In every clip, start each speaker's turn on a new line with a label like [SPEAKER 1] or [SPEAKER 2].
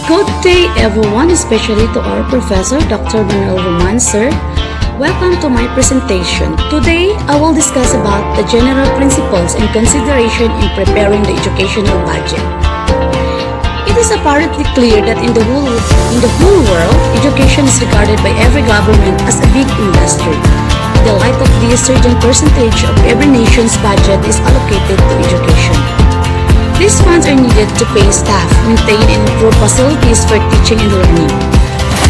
[SPEAKER 1] Good day everyone, especially to our professor, Dr. Manuel Romancer. Welcome to my presentation. Today, I will discuss about the general principles and consideration in preparing the educational budget. It is apparently clear that in the whole world, education is regarded by every government as a big industry. In the light of this, certain percentage of every nation's budget is allocated to education. These funds are needed to pay staff, maintain and improve facilities for teaching and learning,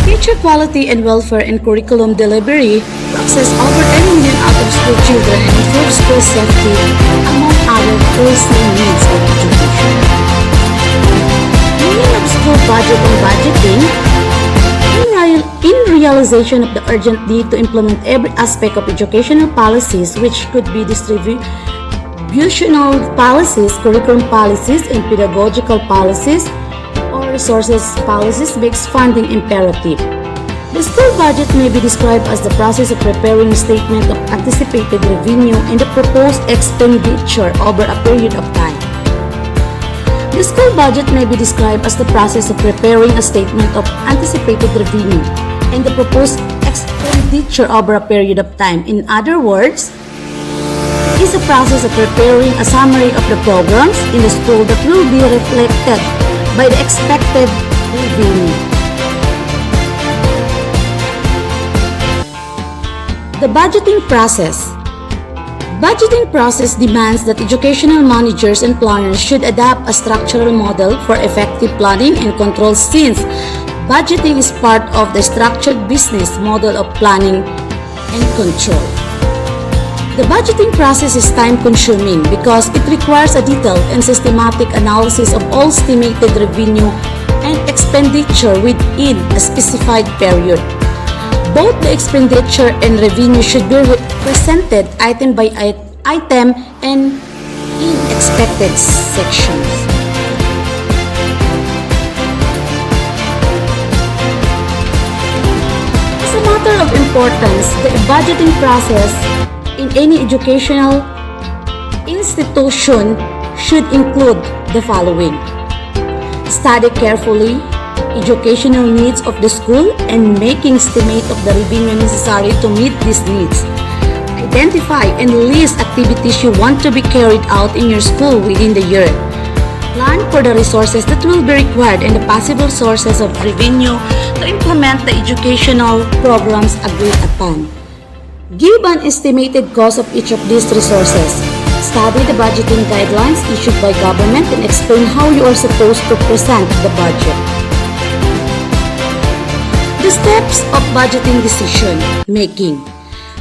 [SPEAKER 1] teacher quality and welfare and curriculum delivery, to access over 10 million out-of-school children and improve school safety, among other pressing needs of education. Meaning of school budget and budgeting, in realization of the urgent need to implement every aspect of educational policies, which could be distributional policies, curriculum policies, and pedagogical policies or resources policies, makes funding imperative. The school budget may be described as the process of preparing a statement of anticipated revenue and the proposed expenditure over a period of time. The school budget may be described as the process of preparing a statement of anticipated revenue and the proposed expenditure over a period of time. In other words, it is a process of preparing a summary of the programs in the school that will be reflected by the expected revenue. The budgeting process. Budgeting process demands that educational managers and planners should adopt a structural model for effective planning and control, since budgeting is part of the structured business model of planning and control. The budgeting process is time-consuming because it requires a detailed and systematic analysis of all estimated revenue and expenditure within a specified period. Both the expenditure and revenue should be presented item by item and in expected sections. As a matter of importance, the budgeting process in any educational institution should include the following: study carefully educational needs of the school and making estimate of the revenue necessary to meet these needs. Identify and list activities you want to be carried out in your school within the year. Plan for the resources that will be required and the possible sources of revenue to implement the educational programs agreed upon. Give an estimated cost of each of these resources. Study the budgeting guidelines issued by government and explain how you are supposed to present the budget. The steps of budgeting decision making.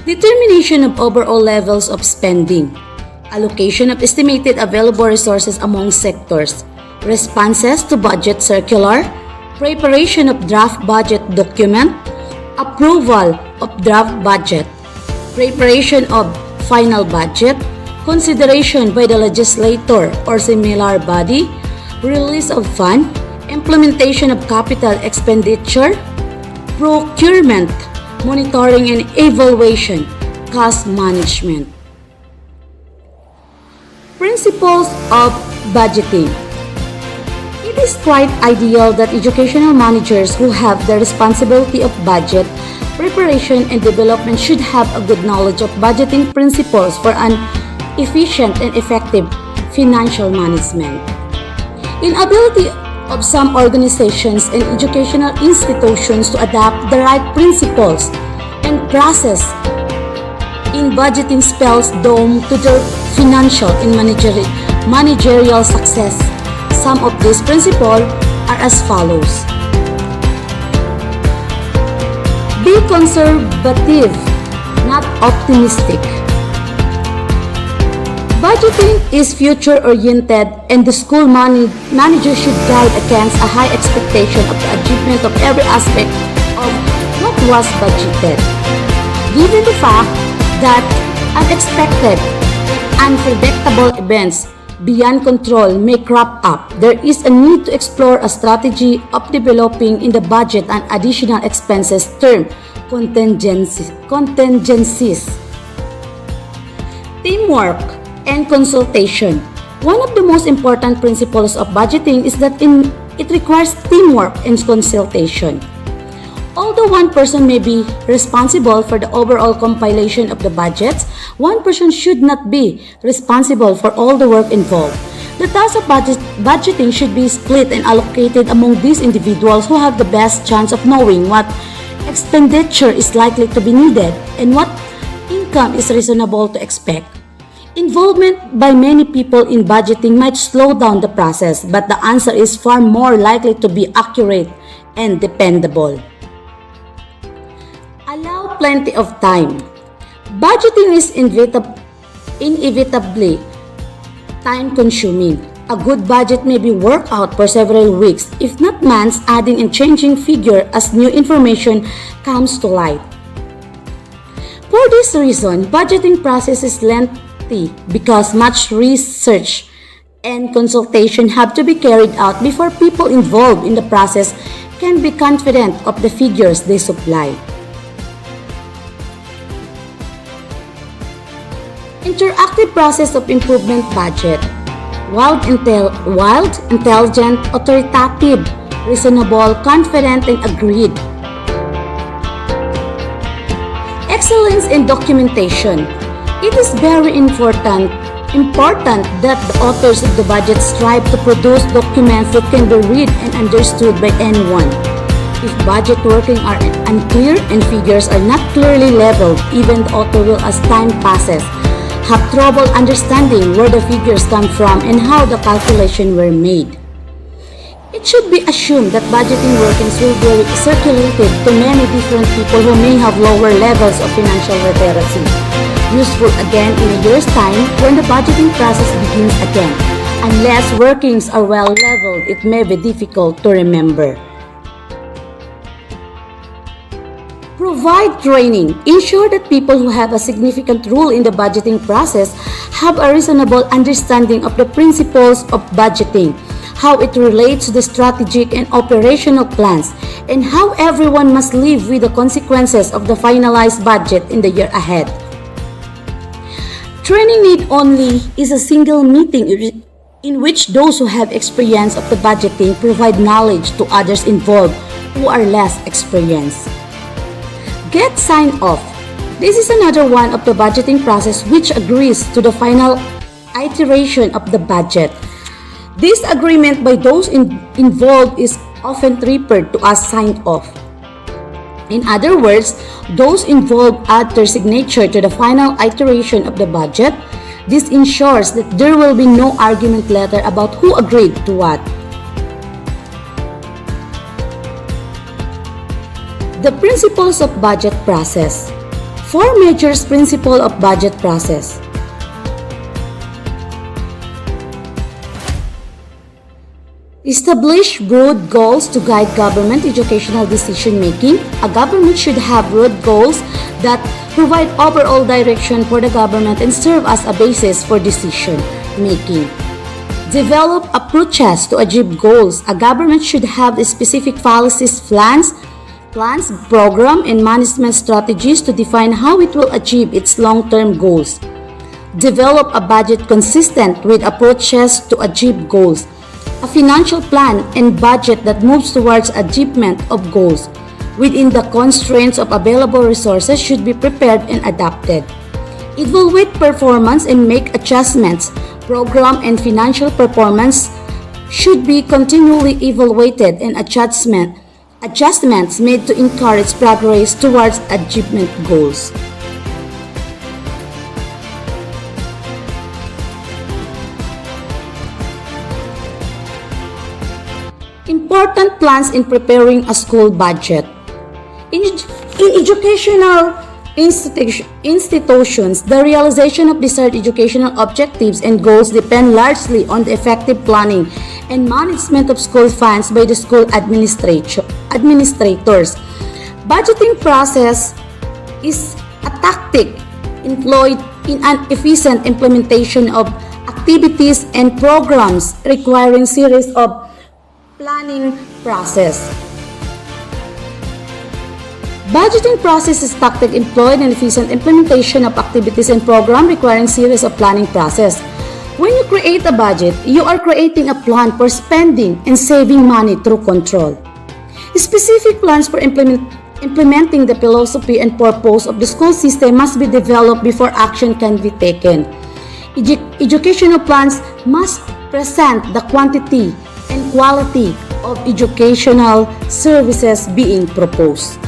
[SPEAKER 1] Determination of overall levels of spending. Allocation of estimated available resources among sectors. Responses to budget circular. Preparation of draft budget document. Approval of draft budget. Preparation of final budget, consideration by the legislator or similar body, release of fund, implementation of capital expenditure, procurement, monitoring and evaluation, cost management. Principles of budgeting. It is quite ideal that educational managers who have the responsibility of budget preparation and development should have a good knowledge of budgeting principles for an efficient and effective financial management. Inability of some organizations and educational institutions to adopt the right principles and process in budgeting spells doom to their financial and managerial success. Some of these principles are as follows. Be conservative, not optimistic. Budgeting is future-oriented and the school manager should guide against a high expectation of the achievement of every aspect of what was budgeted. Given the fact that unexpected, unpredictable events beyond control may crop up, there is a need to explore a strategy of developing in the budget an additional expenses termed contingencies. Teamwork and consultation. One of the most important principles of budgeting is that in It requires teamwork and consultation. Although one person may be responsible for the overall compilation of the budgets, one person should not be responsible for all the work involved. The task of budgeting should be split and allocated among these individuals who have the best chance of knowing what expenditure is likely to be needed and what income is reasonable to expect. Involvement by many people in budgeting might slow down the process, but the answer is far more likely to be accurate and dependable. Allow plenty of time. Budgeting is inevitably time-consuming. A good budget may be worked out for several weeks, if not months, adding and changing figure as new information comes to light. For this reason, budgeting process is lengthy because much research and consultation have to be carried out before people involved in the process can be confident of the figures they supply. Interactive process of improvement budget. Wild, intelligent, authoritative, reasonable, confident, and agreed. Excellence in documentation. It is very important that the authors of the budget strive to produce documents that can be read and understood by anyone. If budget working are unclear and figures are not clearly leveled, even the author will, as time passes, have trouble understanding where the figures come from and how the calculation were made. It should be assumed that budgeting workings will be circulated to many different people who may have lower levels of financial literacy. Useful again in a year's time when the budgeting process begins again. Unless workings are well leveled, it may be difficult to remember. Provide training. Ensure that people who have a significant role in the budgeting process have a reasonable understanding of the principles of budgeting, how it relates to the strategic and operational plans, and how everyone must live with the consequences of the finalized budget in the year ahead. Training need only is a single meeting in which those who have experience of the budgeting provide knowledge to others involved who are less experienced. Get signed off. This is another one of the budgeting process which agrees to the final iteration of the budget. This agreement by those involved is often referred to as signed off. In other words, those involved add their signature to the final iteration of the budget. This ensures that there will be no argument later about who agreed to what. The principles of budget process. 4 major principles of budget process. Establish broad goals to guide government educational decision making. A government should have broad goals that provide overall direction for the government and serve as a basis for decision making. Develop approaches to achieve goals. A government should have specific policies, plans, program, and management strategies to define how it will achieve its long-term goals. Develop a budget consistent with approaches to achieve goals. A financial plan and budget that moves towards achievement of goals within the constraints of available resources should be prepared and adapted. Evaluate performance and make adjustments. Program and financial performance should be continually evaluated and adjustments made to encourage progress towards achievement goals. Important plans in preparing a school budget. In educational institutions, the realization of desired educational objectives and goals depend largely on the effective planning and management of school funds by the school administrators. Budgeting process is a tactic employed in an efficient implementation of activities and programs requiring series of planning process. Budgeting process is tactic employed in efficient implementation of activities and program requiring series of planning process. When you create a budget, you are creating a plan for spending and saving money through control. Specific plans for implementing the philosophy and purpose of the school system must be developed before action can be taken. Educational plans must present the quantity and quality of educational services being proposed.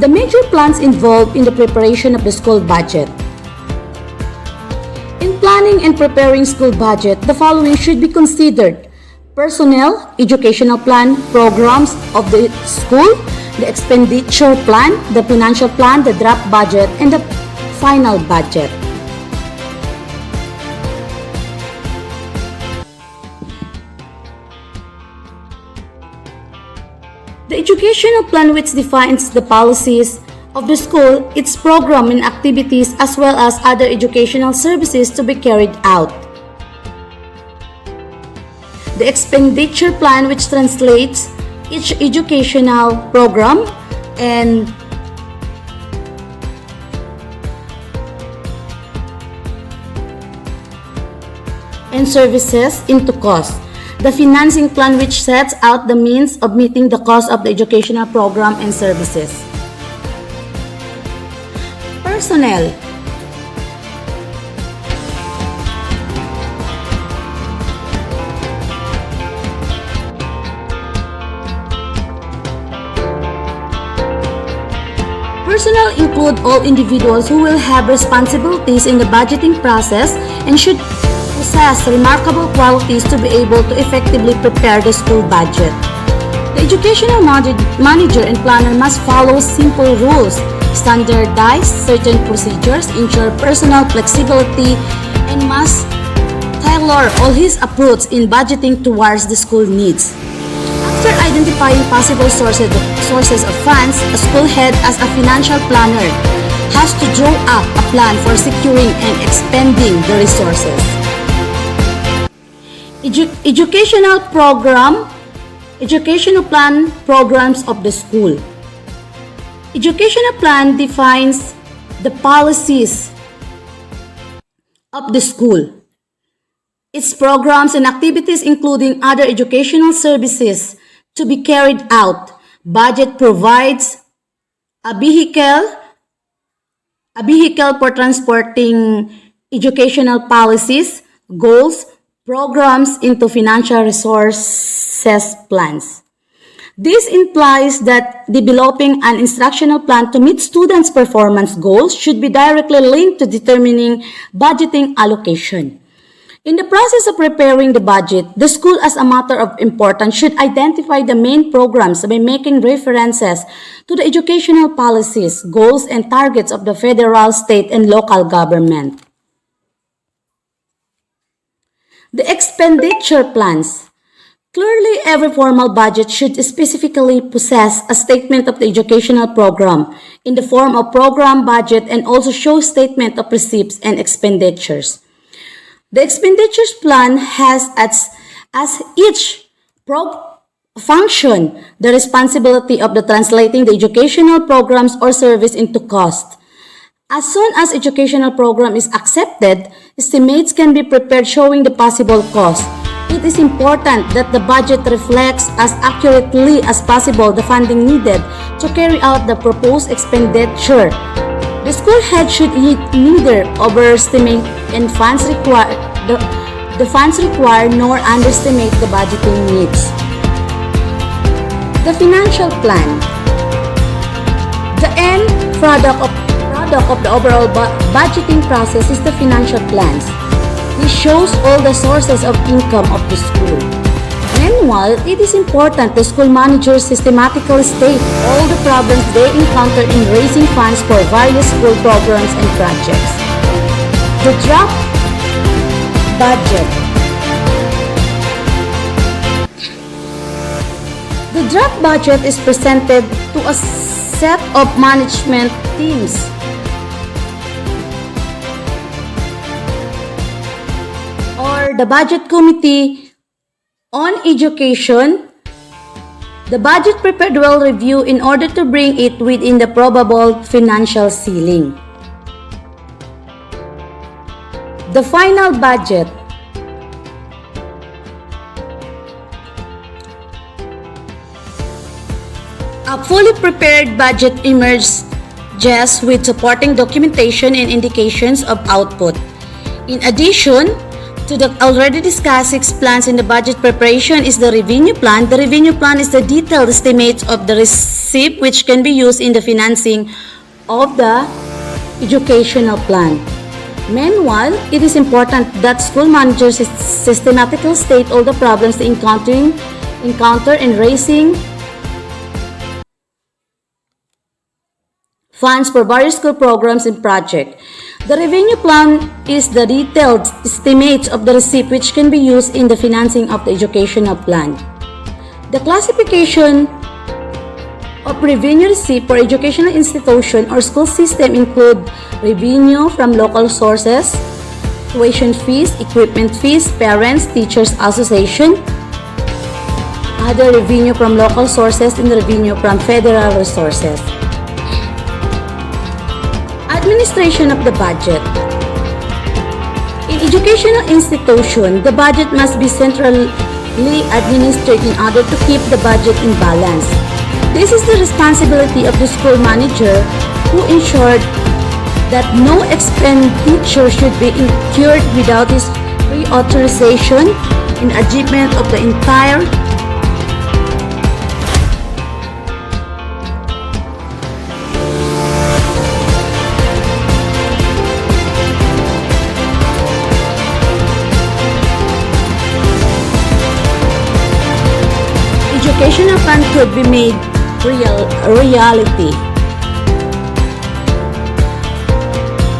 [SPEAKER 1] The major plans involved in the preparation of the school budget. In planning and preparing school budget, the following should be considered: personnel, educational plan, programs of the school, the expenditure plan, the financial plan, the draft budget, and the final budget. The educational plan, which defines the policies of the school, its program and activities, as well as other educational services to be carried out. The expenditure plan, which translates each educational program and services into cost. The financing plan, which sets out the means of meeting the cost of the educational program and services. Personnel. Personnel include all individuals who will have responsibilities in the budgeting process and should possess remarkable qualities to be able to effectively prepare the school budget. The educational manager and planner must follow simple rules, standardize certain procedures, ensure personal flexibility, and must tailor all his approach in budgeting towards the school needs. After identifying possible sources of funds, a school head as a financial planner has to draw up a plan for securing and expending the resources. Educational plan programs of the school. Educational plan defines the policies of the school, its programs and activities, including other educational services to be carried out. Budget provides a vehicle for transporting educational policies, goals, programs into financial resources plans. This implies that developing an instructional plan to meet students' performance goals should be directly linked to determining budgeting allocation. In the process of preparing the budget, the school, as a matter of importance, should identify the main programs by making references to the educational policies, goals, and targets of the federal, state, and local government. The expenditure plans. Clearly, every formal budget should specifically possess a statement of the educational program in the form of program budget and also show statement of receipts and expenditures. The expenditures plan has as each function the responsibility of the translating the educational programs or service into cost. As soon as educational program is accepted, estimates can be prepared showing the possible cost. It is important that the budget reflects as accurately as possible the funding needed to carry out the proposed expenditure. The school head should neither overestimate the funds required nor underestimate the budgeting needs. The financial plan. The end product of the overall budgeting process is the financial plans. This shows all the sources of income of the school. Meanwhile, it is important the school managers systematically state all the problems they encounter in raising funds for various school programs and projects. The draft budget. The draft budget is presented to a set of management teams. Or the budget committee on education. The budget prepared will review in order to bring it within the probable financial ceiling. The final budget. A fully prepared budget emerges with supporting documentation and indications of output. In addition to the already discussed 6 plans in the budget preparation is the revenue plan. The revenue plan is the detailed estimate of the receipt which can be used in the financing of the educational plan. Meanwhile, it is important that school managers systematically state all the problems they encounter in raising funds for various school programs and projects. The revenue plan is the detailed estimates of the receipt which can be used in the financing of the educational plan. The classification of revenue receipt for educational institution or school system include revenue from local sources, tuition fees, equipment fees, parents, teachers association, other revenue from local sources, and revenue from federal resources. Administration of the budget. In educational institution, the budget must be centrally administered in order to keep the budget in balance. This is the responsibility of the school manager who ensured that no expenditure should be incurred without his pre-authorization in achievement of the entire educational plan could be made reality.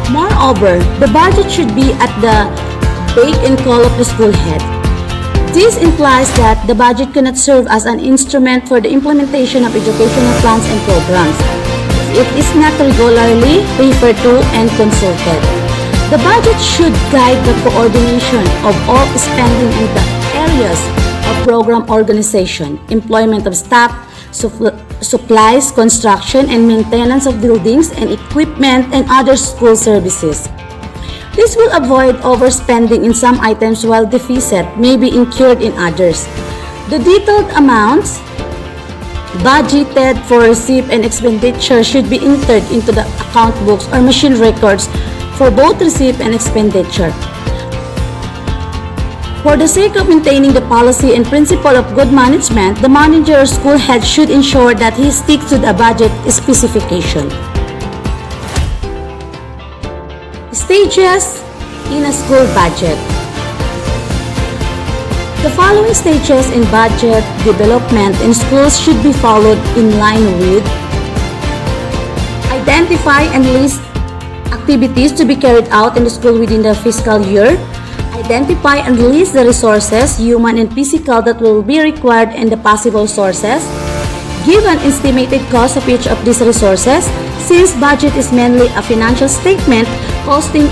[SPEAKER 1] Moreover, the budget should be at the beck and call of the school head. This implies that the budget cannot serve as an instrument for the implementation of educational plans and programs. It is not regularly referred to and consulted. The budget should guide the coordination of all spending in the areas of program organization, employment of staff, supplies, construction and maintenance of buildings and equipment, and other school services. This will avoid overspending in some items while deficit may be incurred in others. The detailed amounts budgeted for receipt and expenditure should be entered into the account books or machine records for both receipt and expenditure. For the sake of maintaining the policy and principle of good management, the manager or school head should ensure that he sticks to the budget specification. Stages in a school budget. The following stages in budget development in schools should be followed in line with: identify and list activities to be carried out in the school within the fiscal year. Identify and list the resources, human and physical, that will be required and the possible sources. Give an estimated cost of each of these resources. Since budget is mainly a financial statement, costing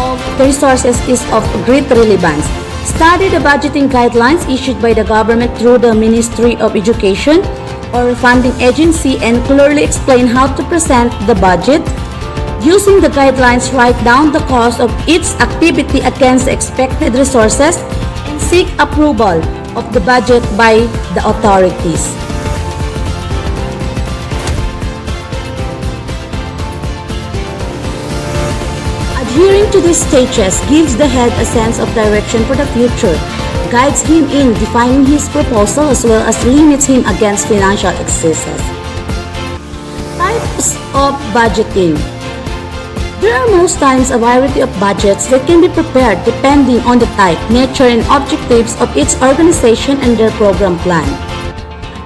[SPEAKER 1] of the resources is of great relevance. Study the budgeting guidelines issued by the government through the Ministry of Education or funding agency and clearly explain how to present the budget. Using the guidelines, write down the cost of each activity against the expected resources and seek approval of the budget by the authorities. Adhering to these stages gives the head a sense of direction for the future, guides him in defining his proposal as well as limits him against financial excesses. Types of budgeting. There are most times a variety of budgets that can be prepared depending on the type, nature, and objectives of each organization and their program plan.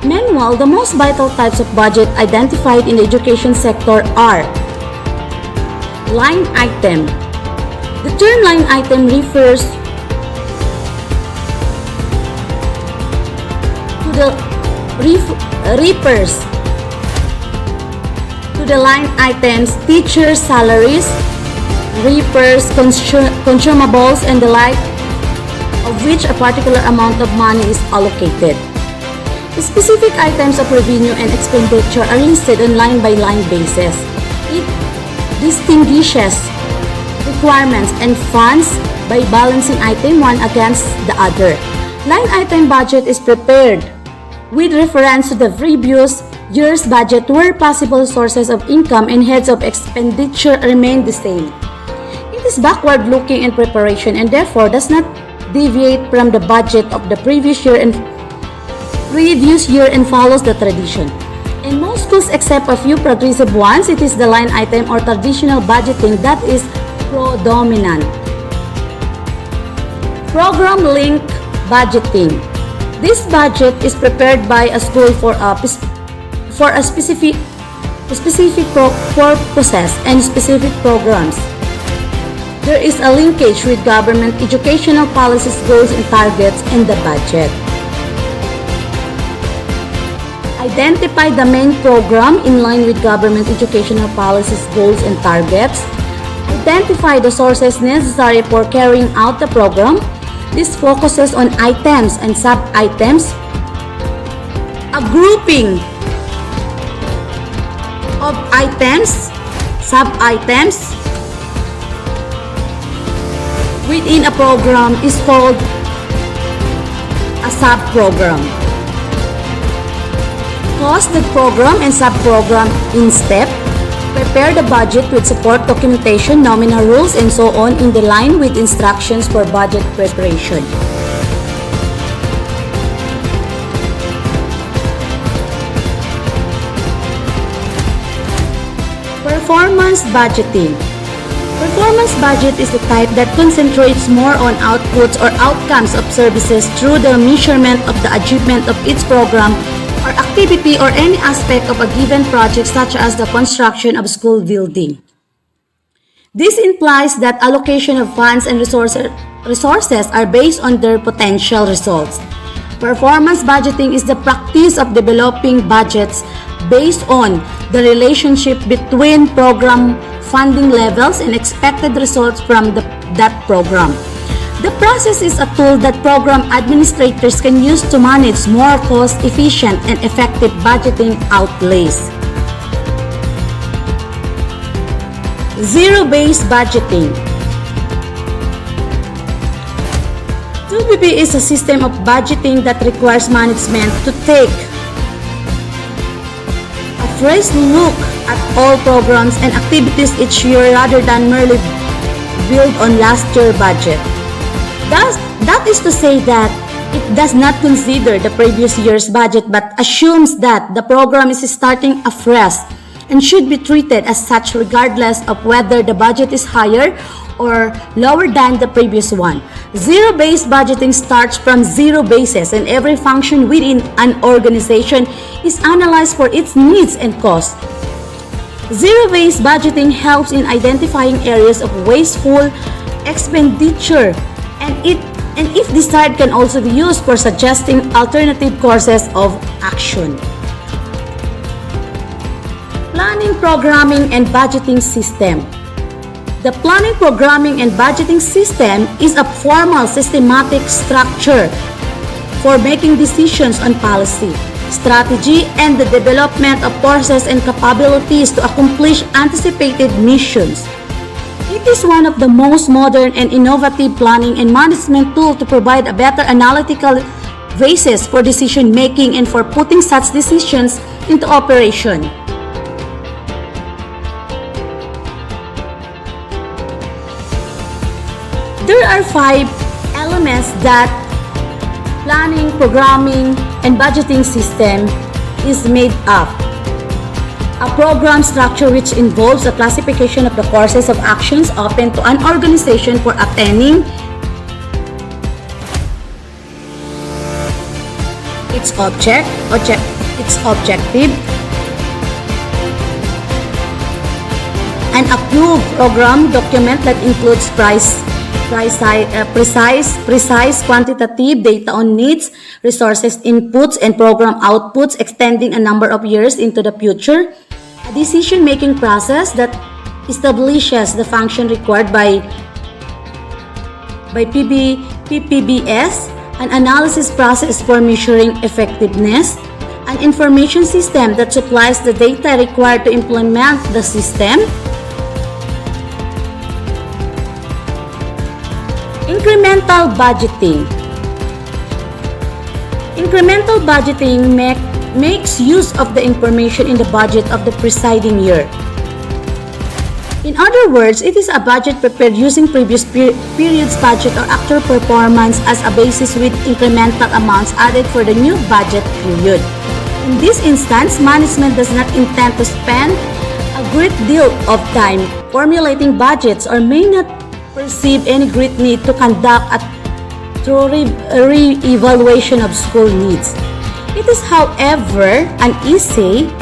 [SPEAKER 1] Meanwhile, the most vital types of budget identified in the education sector are: line item. The term line item refers to the line items, teachers' salaries, repairs, consumables, and the like, of which a particular amount of money is allocated. The specific items of revenue and expenditure are listed on line-by-line basis. It distinguishes requirements, and funds by balancing item one against the other. Line item budget is prepared with reference to the previous year's budget where possible sources of income and heads of expenditure remain the same. It is backward-looking in preparation and therefore does not deviate from the budget of the previous year and follows the tradition. In most schools except a few progressive ones, it is the line item or traditional budgeting that is predominant. Program-linked budgeting. This budget is prepared by a school for a specific purposes and specific programs. There is a linkage with government educational policies, goals, and targets in the budget. Identify the main program in line with government educational policies, goals, and targets. Identify the sources necessary for carrying out the program. This focuses on items and sub-items. A grouping of items, sub-items within a program is called a sub-program. Cost the program and sub-program in step. Prepare the budget with support documentation, nominal rules, and so on in the line with instructions for budget preparation. Performance budgeting. Performance budget is the type that concentrates more on outputs or outcomes of services through the measurement of the achievement of its program or activity or any aspect of a given project such as the construction of school building. This implies that allocation of funds and resources are based on their potential results. Performance budgeting is the practice of developing budgets based on the relationship between program funding levels and expected results from that program. The process is a tool that program administrators can use to manage more cost-efficient and effective budgeting outlays. Zero-based budgeting. 2BB is a system of budgeting that requires management to take a fresh look at all programs and activities each year rather than merely build on last year's budget. That is to say that it does not consider the previous year's budget but assumes that the program is starting afresh and should be treated as such regardless of whether the budget is higher or lower than the previous one. Zero-based budgeting starts from zero bases and every function within an organization is analyzed for its needs and costs. Zero-based budgeting helps in identifying areas of wasteful expenditure and if desired can also be used for suggesting alternative courses of action. Planning, programming, and budgeting system. The planning, programming, and budgeting system is a formal, systematic structure for making decisions on policy, strategy, and the development of forces and capabilities to accomplish anticipated missions. It is one of the most modern and innovative planning and management tools to provide a better analytical basis for decision making and for putting such decisions into operation. There are 5 elements that planning, programming, and budgeting system is made up. A program structure which involves a classification of the courses of actions open to an organization for attaining its objective. An approved program document that includes precise quantitative data on needs, resources inputs, and program outputs extending a number of years into the future. A decision-making process that establishes the function required by PPBS, an analysis process for measuring effectiveness, an information system that supplies the data required to implement the system, Incremental budgeting. Incremental budgeting makes use of the information in the budget of the preceding year. In other words, it is a budget prepared using previous period's budget or actual performance as a basis with incremental amounts added for the new budget period. In this instance, management does not intend to spend a great deal of time formulating budgets or may not perceive any great need to conduct a thorough re-evaluation of school needs. It is, however, an easy,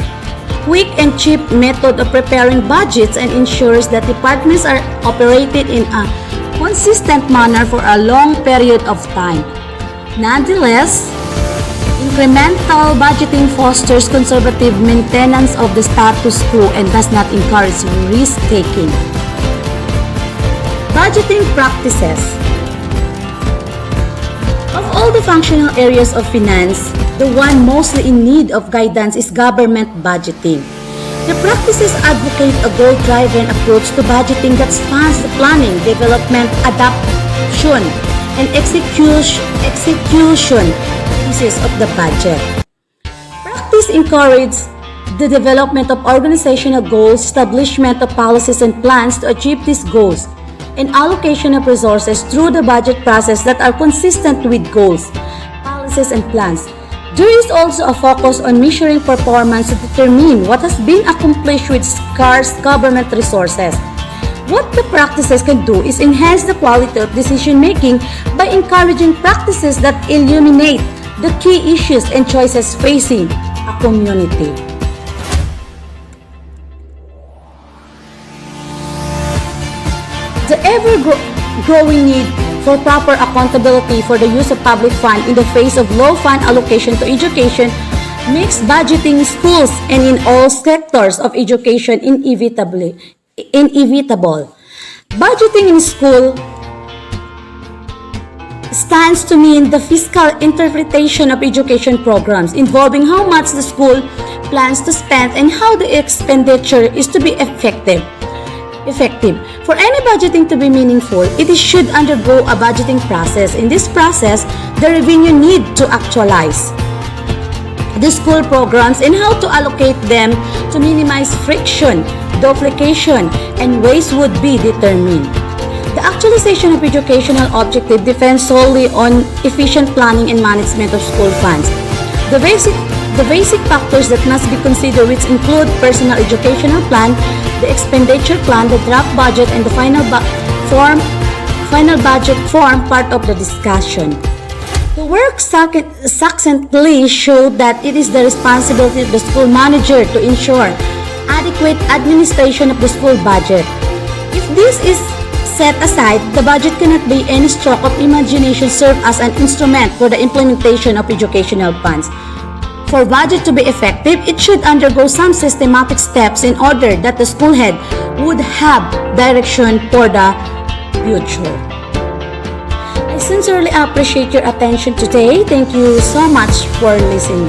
[SPEAKER 1] quick and cheap method of preparing budgets and ensures that departments are operated in a consistent manner for a long period of time. Nonetheless, incremental budgeting fosters conservative maintenance of the status quo and does not encourage risk-taking. Budgeting practices. Of all the functional areas of finance, the one mostly in need of guidance is government budgeting. The practices advocate a goal-driven approach to budgeting that spans the planning, development, adoption, and execution pieces of the budget. Practice encourages the development of organizational goals, establishment of policies and plans to achieve these goals, and allocation of resources through the budget process that are consistent with goals, policies, and plans. There is also a focus on measuring performance to determine what has been accomplished with scarce government resources. What the practices can do is enhance the quality of decision-making by encouraging practices that illuminate the key issues and choices facing a community. The ever-growing need for proper accountability for the use of public funds in the face of low fund allocation to education makes budgeting in schools and in all sectors of education inevitable. Budgeting in school stands to mean the fiscal interpretation of education programs involving how much the school plans to spend and how the expenditure is to be effective. For any budgeting to be meaningful, it should undergo a budgeting process. In this process, the revenue need to actualize the school programs and how to allocate them to minimize friction, duplication, and waste would be determined. The actualization of educational objective depends solely on efficient planning and management of school funds. The basic factors that must be considered, which include personal educational plan, the expenditure plan, the draft budget, and the final budget form part of the discussion. The work succinctly showed that it is the responsibility of the school manager to ensure adequate administration of the school budget. If this is set aside, the budget cannot by any stroke of imagination serve as an instrument for the implementation of educational funds. For budget to be effective, it should undergo some systematic steps in order that the school head would have direction for the future. I sincerely appreciate your attention today. Thank you so much for listening.